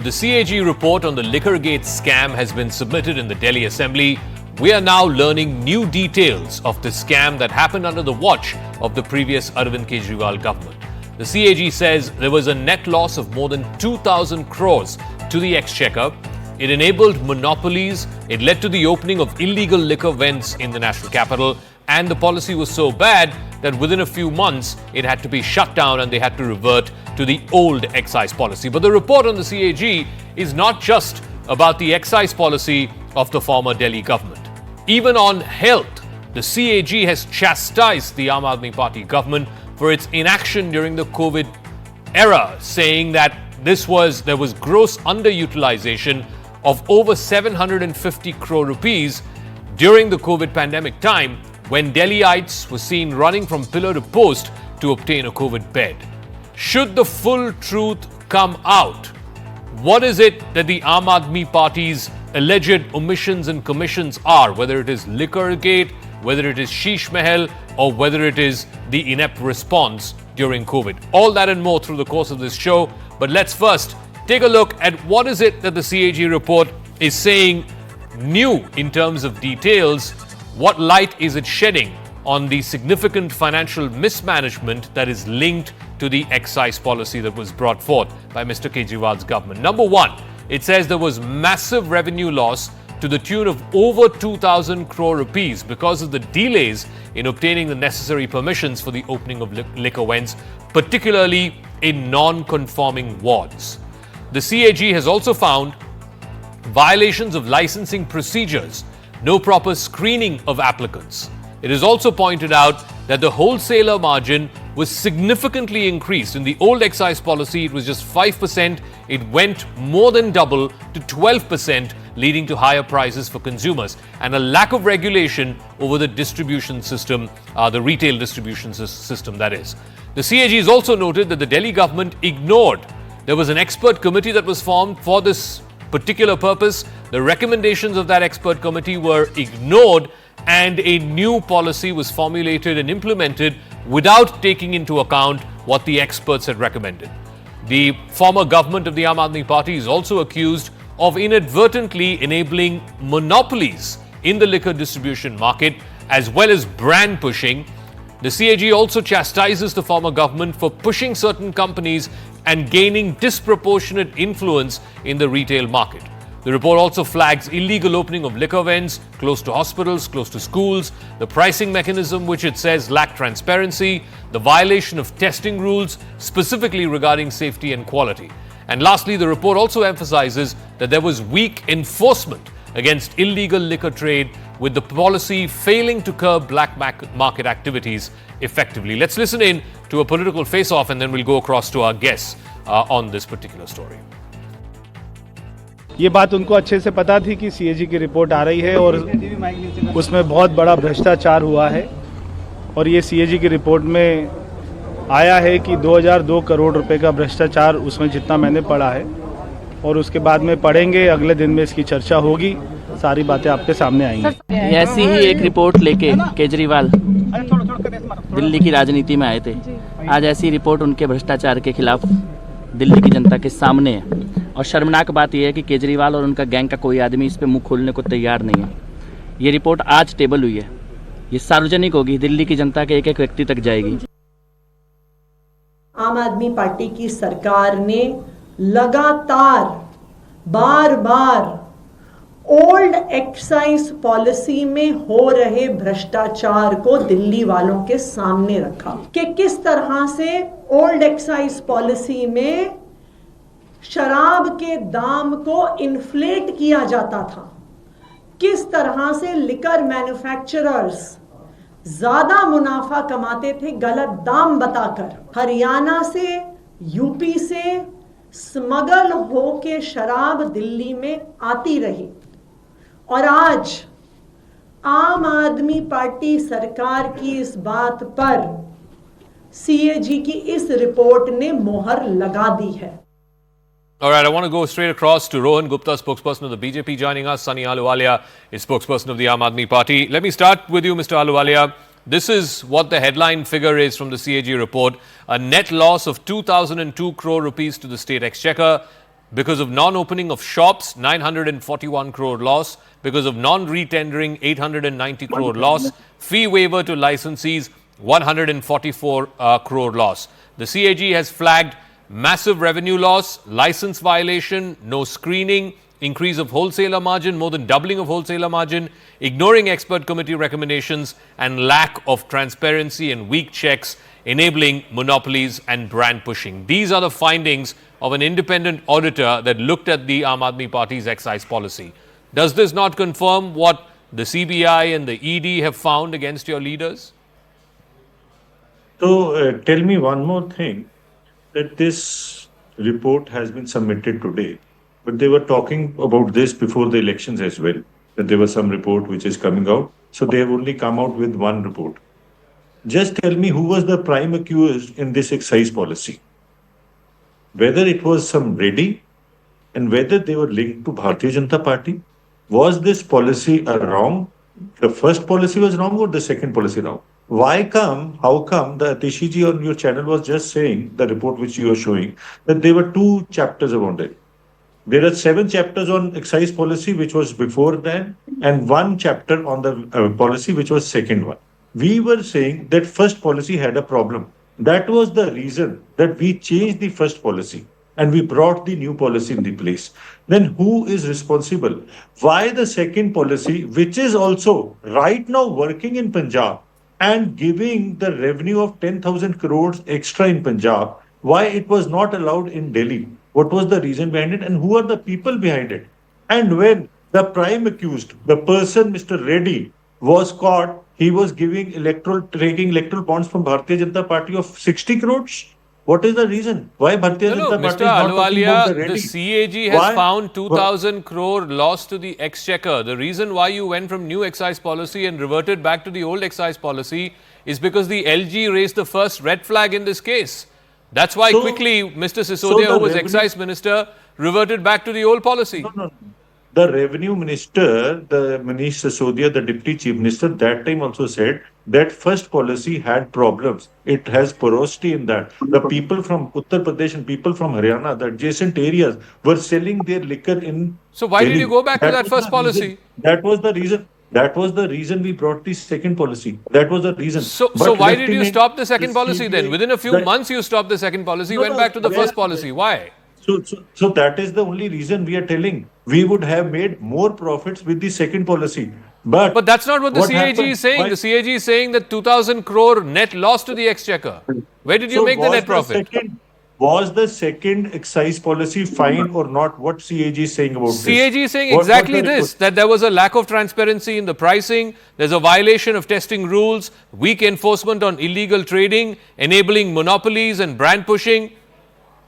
The CAG report on the Liquorgate scam has been submitted in the Delhi Assembly. We are now learning new details of the scam that happened under the watch of the previous Arvind Kejriwal government. The CAG says there was a net loss of more than 2,000 crores to the exchequer. It enabled monopolies. It led to the opening of illegal liquor vents in the national capital. And the policy was so bad that within a few months, it had to be shut down and they had to revert to the old excise policy. But the report on the CAG is not just about the excise policy of the former Delhi government. Even on health, the CAG has chastised the Aam Aadmi Party government for its inaction during the COVID era, saying that there was gross underutilization of over 750 crore rupees during the COVID pandemic time, when Delhiites were seen running from pillar to post to obtain a COVID bed. Should the full truth come out, what is it that the Aam Aadmi Party's alleged omissions and commissions are, whether it is Liquorgate, whether it is Sheesh Mahal, or whether it is the inept response during COVID? All that and more through the course of this show. But let's first take a look at what is it that the CAG report is saying new in terms of details. What light is it shedding on the significant financial mismanagement that is linked to the excise policy that was brought forth by Mr. Kejriwal's government? Number one, it says there was massive revenue loss to the tune of over 2,000 crore rupees because of the delays in obtaining the necessary permissions for the opening of liquor vents, particularly in non-conforming wards. The CAG has also found violations of licensing procedures, no proper screening of applicants. It is also pointed out that the wholesaler margin was significantly increased. In the old excise policy, it was just 5%. It went more than double to 12%, leading to higher prices for consumers and a lack of regulation over the distribution system, the retail distribution system, that is. The CAG has also noted that the Delhi government ignored. There was an expert committee that was formed for this particular purpose. The recommendations of that expert committee were ignored, and a new policy was formulated and implemented without taking into account what the experts had recommended. The former government of the Aam Aadmi Party is also accused of inadvertently enabling monopolies in the liquor distribution market, as well as brand pushing. The CAG also chastises the former government for pushing certain companies and gaining disproportionate influence in the retail market. The report also flags illegal opening of liquor vents close to hospitals, close to schools, the pricing mechanism which it says lacked transparency, the violation of testing rules, specifically regarding safety and quality. And lastly, the report also emphasizes that there was weak enforcement against illegal liquor trade, with the policy failing to curb black market activities effectively. Let's listen in to a political face-off and then we'll go across to our guests on this particular story. ये बात उनको अच्छे से पता थी कि CAG की report आ रही है और उसमें बहुत बड़ा भ्रष्टाचार हुआ है, और ये सीएजी की रिपोर्ट में आया है कि 2002 करोड़ रुपए का भ्रष्टाचार, उसमें जितना मैंने पढ़ा है, और उसके बाद में पढ़ेंगे, अगले दिन में इसकी चर्चा होगी, सारी बातें आपके सामने आएंगी। ऐसी ही एक रिपोर्ट लेके केजरीवाल दिल्ली की राजनीति में आए थे। आज ऐसी रिपोर्ट उनके भ्रष्टाचार के खिलाफ दिल्ली की जनता के सामने है, और शर्मनाक बात यह है कि केजरीवाल और उनका गैंग का कोई आदमी इस पे मुंह खोलने को तैयार नहीं है। ये रिपोर्ट आज टेबल हुई है, ये सार्वजनिक होगी, दिल्ली की जनता के एक एक व्यक्ति तक जाएगी। आम आदमी पार्टी की सरकार ने लगातार बार बार ओल्ड एक्साइज पॉलिसी में हो रहे भ्रष्टाचार को दिल्ली वालों के सामने रखा कि किस तरह से ओल्ड एक्साइज पॉलिसी में शराब के दाम को इन्फ्लेट किया जाता था, किस तरह से लिकर मैन्युफैक्चरर्स ज्यादा मुनाफा कमाते थे गलत दाम बताकर। हरियाणा से, यूपी से स्मगल होके शराब दिल्ली में आती रही, और आज आम आदमी पार्टी सरकार की इस बात पर सीएजी की इस रिपोर्ट ने मोहर लगा दी है। All right, I want to go straight across to Rohan Gupta, spokesperson of the BJP, joining us. Sunny Ahluwalia is spokesperson of the Aam Aadmi Party. Let me start with you, Mr. Ahluwalia. This is what the headline figure is from the CAG report. A net loss of 2,002 crore rupees to the state exchequer. Because of non-opening of shops, 941 crore loss. Because of non-retendering, 890 crore loss. Fee waiver to licensees, 144 crore loss. The CAG has flagged massive revenue loss, license violation, no screening, increase of wholesaler margin, more than doubling of wholesaler margin, ignoring expert committee recommendations, and lack of transparency and weak checks, enabling monopolies and brand pushing. These are the findings of an independent auditor that looked at the Aam Aadmi Party's excise policy. Does this not confirm what the CBI and the ED have found against your leaders? So tell me one more thing, that this report has been submitted today, but they were talking about this before the elections as well, that there was some report which is coming out. So they have only come out with one report. Just tell me who was the prime accused in this excise policy. Whether it was some Reddy and whether they were linked to Bharatiya Janata Party. Was this policy wrong? The first policy was wrong or the second policy wrong? How come the Atishi ji on your channel was just saying, the report which you are showing, that there were 2 chapters about it. There are 7 chapters on excise policy, which was before that, and 1 chapter on the policy, which was second one. We were saying that first policy had a problem. That was the reason that we changed the first policy and we brought the new policy in the place. Then who is responsible? Why the second policy, which is also right now working in Punjab and giving the revenue of 10,000 crores extra in Punjab, why it was not allowed in Delhi? What was the reason behind it and who are the people behind it? And when the prime accused, the person, Mr. Reddy, was caught, he was taking electoral bonds from Bharatiya Janata Party of 60 crores. What is the reason? Why Bharatiya Janata Party Mr. is not talking about the Ahluwalia, Reddy? the CAG has found 2,000 crore loss to the exchequer. The reason why you went from new excise policy and reverted back to the old excise policy is because the LG raised the first red flag in this case. That's why quickly Mr. Sisodia, who was excise minister, reverted back to the old policy. No. The revenue minister, the Manish Sisodia, the deputy chief minister, that time also said that first policy had problems. It has porosity in that. The people from Uttar Pradesh and people from Haryana, the adjacent areas, were selling their liquor in So why Delhi. did you go back to that first policy? Reason. That was the reason. That was the reason we brought the second policy. That was the reason. So why did you stop the second policy then? Within a few months you stopped the second policy, went back to the first policy. Why? So that is the only reason we are telling. We would have made more profits with the second policy. But that's not what the CAG is saying. The CAG is saying that 2,000 crore net loss to the exchequer. Where did you make the net profit? Was the second excise policy fine or not? What CAG is saying about this? CAG is saying exactly this, that there was a lack of transparency in the pricing, there's a violation of testing rules, weak enforcement on illegal trading, enabling monopolies and brand pushing.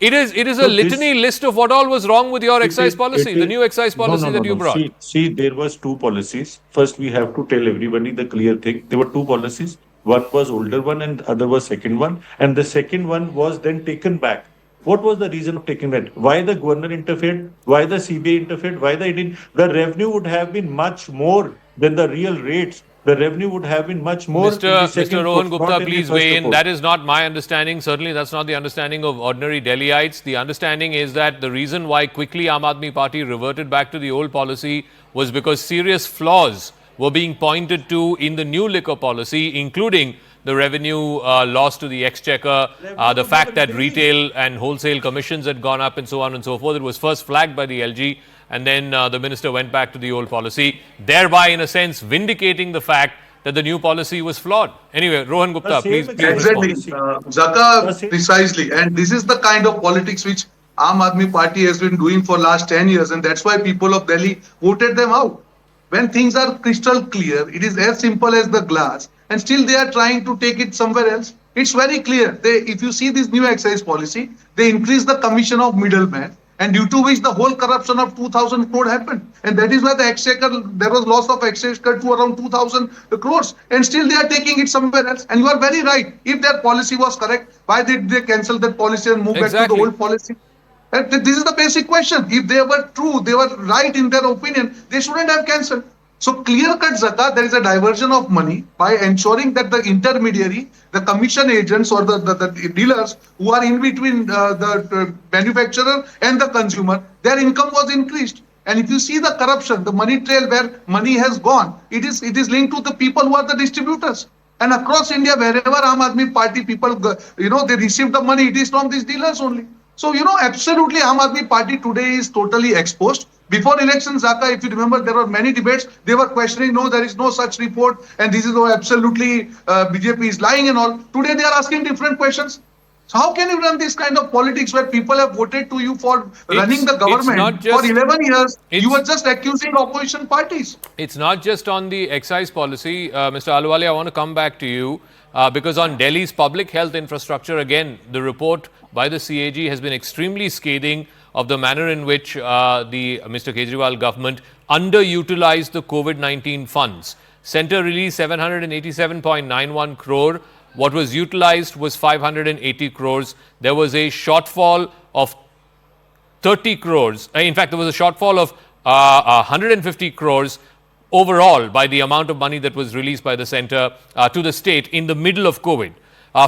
It is a litany list of what all was wrong with your excise policy, the new excise policy that you brought. See, there was 2 policies. First, we have to tell everybody the clear thing. There were 2 policies. One was older one and other was second one. And the second one was then taken back. What was the reason of taking that? Why the governor interfered? Why the CBI interfered? Why they didn't? The revenue would have been much more than the real rates. The revenue would have been much more. Mr. Rohan Gupta, please weigh in. That is not my understanding. Certainly, that's not the understanding of ordinary Delhiites. The understanding is that the reason why quickly Aam Aadmi Party reverted back to the old policy was because serious flaws were being pointed to in the new liquor policy, including the revenue loss to the exchequer, the fact that retail and wholesale commissions had gone up and so on and so forth. It was first flagged by the LG and then the minister went back to the old policy, thereby in a sense vindicating the fact that the new policy was flawed. Anyway, Rohan Gupta, please exactly. Zaka, precisely. And this is the kind of politics which Aam Aadmi Party has been doing for last 10 years, and that's why people of Delhi voted them out. When things are crystal clear, it is as simple as the glass, and still they are trying to take it somewhere else. It's very clear. If you see this new excise policy, they increase the commission of middlemen, and due to which the whole corruption of 2,000 crore happened. And that is why the exchequer, there was loss of exchequer to around 2,000 crores, and still they are taking it somewhere else. And you are very right. If their policy was correct, why did they cancel that policy and move back to the old policy? And this is the basic question. If they were true, they were right in their opinion, they shouldn't have cancelled. So clear-cut zakat, there is a diversion of money by ensuring that the intermediary, the commission agents or the dealers who are in between the manufacturer and the consumer, their income was increased. And if you see the corruption, the money trail where money has gone, it is linked to the people who are the distributors. And across India, wherever Aam Aadmi Party people, they receive the money, it is from these dealers only. So, absolutely Aam Aadmi Party today is totally exposed. Before elections, Zaka, if you remember, there were many debates. They were questioning, no, there is no such report. And this is absolutely BJP is lying and all. Today, they are asking different questions. So how can you run this kind of politics where people have voted to you for running the government for 11 years? You were just accusing opposition parties. It's not just on the excise policy. Mr. Ahluwalia, I want to come back to you because on Delhi's public health infrastructure, again, the report by the CAG has been extremely scathing of the manner in which the Mr. Kejriwal government underutilized the COVID-19 funds. Centre released 787.91 crore. What was utilized was 580 crores. There was a shortfall of 30 crores. In fact, there was a shortfall of 150 crores overall by the amount of money that was released by the centre to the state in the middle of COVID.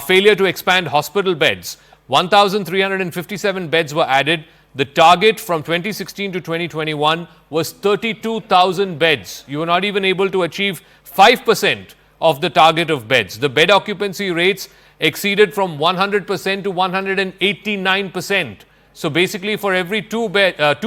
Failure to expand hospital beds. 1,357 beds were added. The target from 2016 to 2021 was 32,000 beds. You were not even able to achieve 5% of the target of beds. The bed occupancy rates exceeded from 100% to 189%. So basically for every two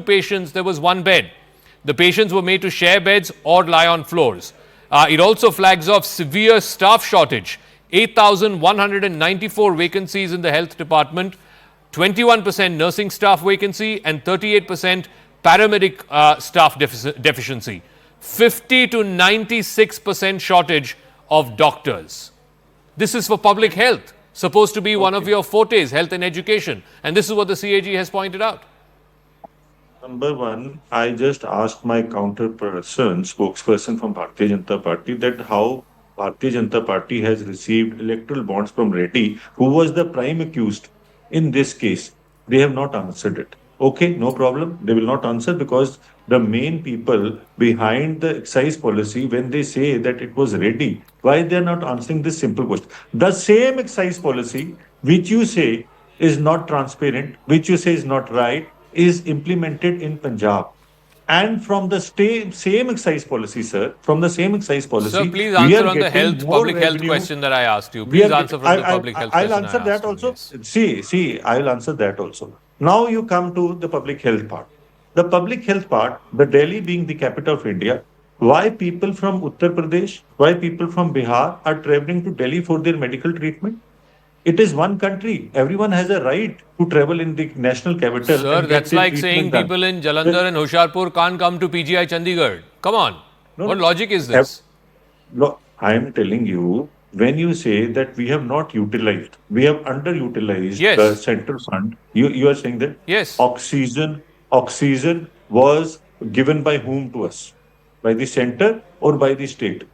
patients, there was one bed. The patients were made to share beds or lie on floors. It also flags off severe staff shortage. 8,194 vacancies in the health department, 21% nursing staff vacancy and 38% paramedic staff deficiency. 50 to 96% shortage of doctors. This is for public health, supposed to be one of your fortes, health and education. And this is what the CAG has pointed out. Number one, I just asked my spokesperson from Bharatiya Janata Party, that how Bharatiya Janata Party has received electoral bonds from Reddy, who was the prime accused in this case. They have not answered it. Okay, no problem. They will not answer because the main people behind the excise policy, when they say that it was Reddy, why they are not answering this simple question? The same excise policy which you say is not transparent, which you say is not right, is implemented in Punjab. And from the same excise policy, sir, from the same excise policy, sir, please answer on the public health question that I asked you. Please answer from the public health question. I'll answer that also. See, I'll answer that also. Now you come to the public health part. The public health part, the Delhi being the capital of India, why people from Uttar Pradesh, why people from Bihar are traveling to Delhi for their medical treatment? It is one country. Everyone has a right to travel in the national capital. Sir, that's like saying people in Jalandhar and Hoshiarpur can't come to PGI Chandigarh. Come on. What logic is this? No, I am telling you, when you say that we have not utilized, we have underutilized the central fund, you are saying that oxygen was given by whom to us? By the center or by the state?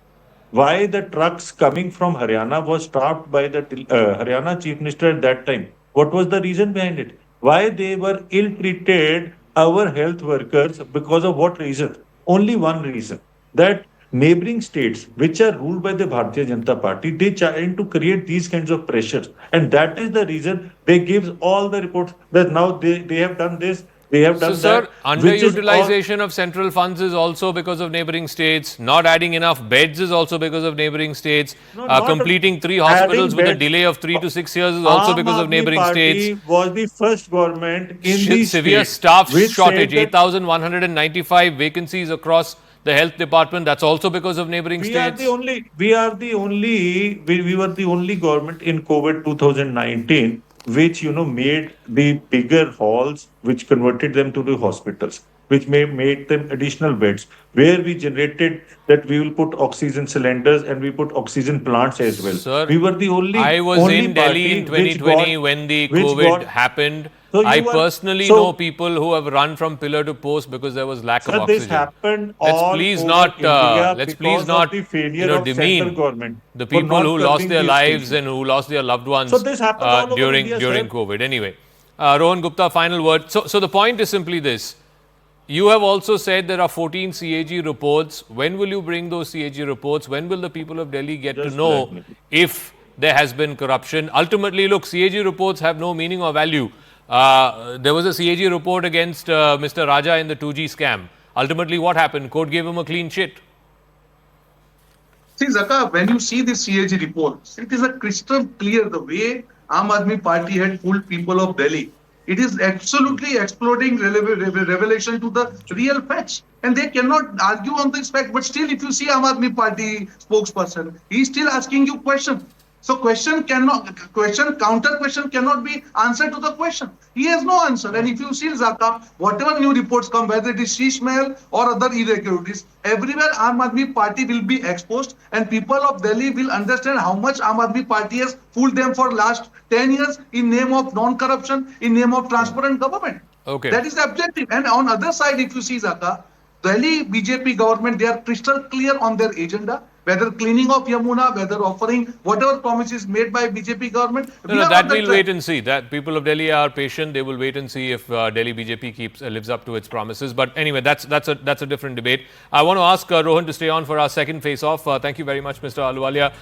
Why the trucks coming from Haryana was stopped by the Haryana Chief Minister at that time? What was the reason behind it? Why they were ill-treated, our health workers, because of what reason? Only one reason, that neighboring states, which are ruled by the Bharatiya Janata Party, they trying to create these kinds of pressures. And that is the reason they give all the reports that now they have done this, they have done that. Sir, underutilization of central funds is also because of neighboring states. Not adding enough beds is also because of neighboring states. Completing 3 hospitals with a delay of 3 to 6 years is also because of neighboring states. Was the first government in the severe staff shortage, 8,195 vacancies across the health department. That's also because of neighboring states. We were the only government in COVID 2019 which made the bigger halls, which converted them to the hospitals, which made them additional beds, where we generated that we will put oxygen cylinders and we put oxygen plants as well. Sir, we were the only. I was in Delhi in 2020 when the COVID happened. So I personally know people who have run from pillar to post because there was lack of oxygen. This happened let's please not demean the people who lost their lives and who lost their loved ones during COVID. Anyway, Rohan Gupta, final word. So the point is simply this. You have also said there are 14 CAG reports. When will you bring those CAG reports? When will the people of Delhi get to Just know let me- if there has been corruption? Ultimately, look, CAG reports have no meaning or value. There was a CAG report against Mr. Raja in the 2G scam. Ultimately, what happened? Court gave him a clean chit. See, Zaka, when you see the CAG reports, it is a crystal clear the way Aam Aadmi Party had fooled people of Delhi. It is absolutely exploding revelation to the real facts. And they cannot argue on this fact. But still, if you see Aam Aadmi Party spokesperson, he is still asking you questions. So counter question cannot be answered to the question. He has no answer. And if you see Zaka, whatever new reports come, whether it is Sheesh Mahal or other irregularities, everywhere Aam Aadmi Party will be exposed and people of Delhi will understand how much Aam Aadmi Party has fooled them for last 10 years in name of non-corruption, in name of transparent government. Okay. That is the objective. And on other side, if you see Zaka, Delhi BJP government, they are crystal clear on their agenda, whether cleaning of Yamuna, whether offering whatever promises made by BJP government. No, that we'll wait and see. That people of Delhi are patient. They will wait and see if Delhi BJP lives up to its promises. But anyway, that's a different debate. I want to ask Rohan to stay on for our second face-off. Thank you very much, Mr. Ahluwalia.